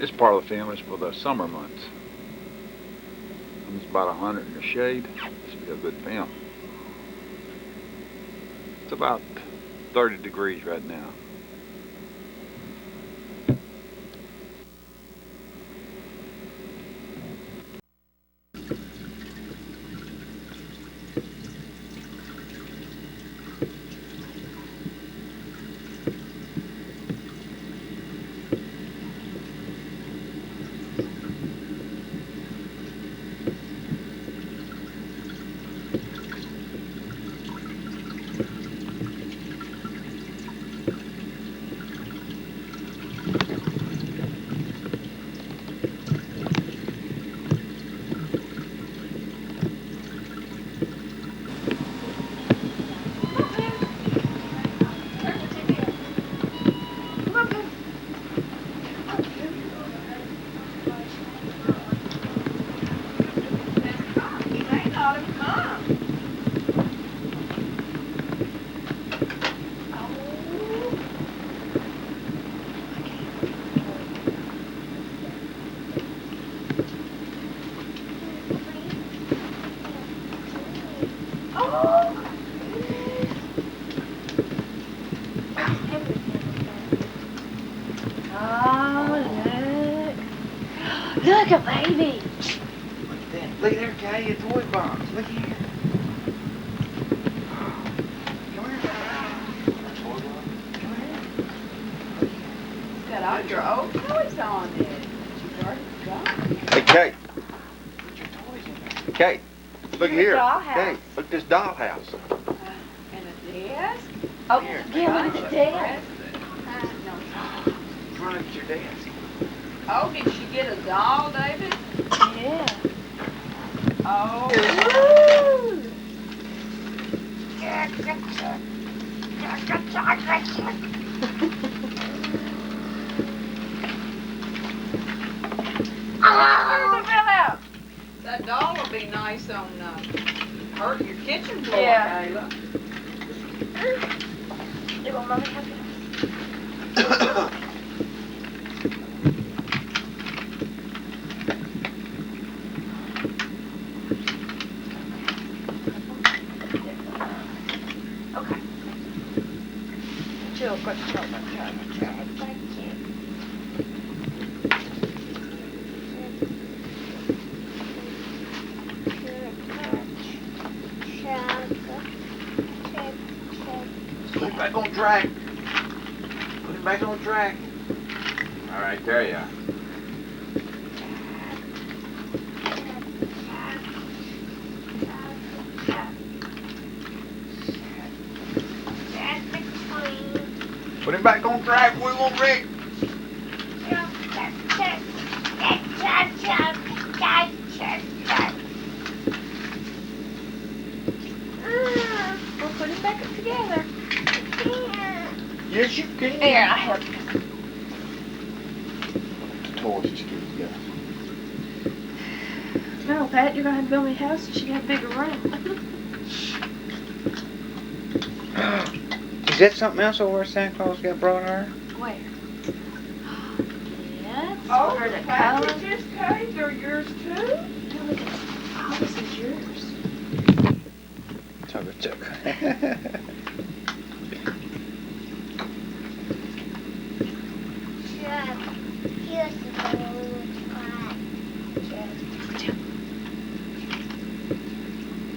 It's part of the film. It's for the summer months. It's about 100 in the shade. Should be a good film. It's about 30 degrees right now. Look, a baby. Look at that. Look there, Kay, a toy box. Look here. Come here. A toy box. Come here. It's got all your old toys on it. You've already got. Hey, Kay. Put your toys in there. Kay, look Here's here. a dollhouse. Kay, look at this dollhouse. And a desk. Oh, Here, yeah, look at the desk. No. Run up to your desk. Oh, did she get a doll, David? Yeah. Oh. Woo! That doll will be nice on your kitchen floor, Yeah. Kayla. Do want mommy have it? Okay. Chill, quick, thank you. Put it back on track. Put it back on track. All right, there you are. Put him back on track. We won't wreck. We'll put it back up together. Yes, you can. Here, I help you. The toys just get together. No, Pat, you're gonna have to build me a house and she can have a bigger room. Is that something else over Santa Claus got brought her? Where? Yeah, it's Oh, for her the to color. packages, Kay, they're yours too? No, look at all this is yours. Tugger.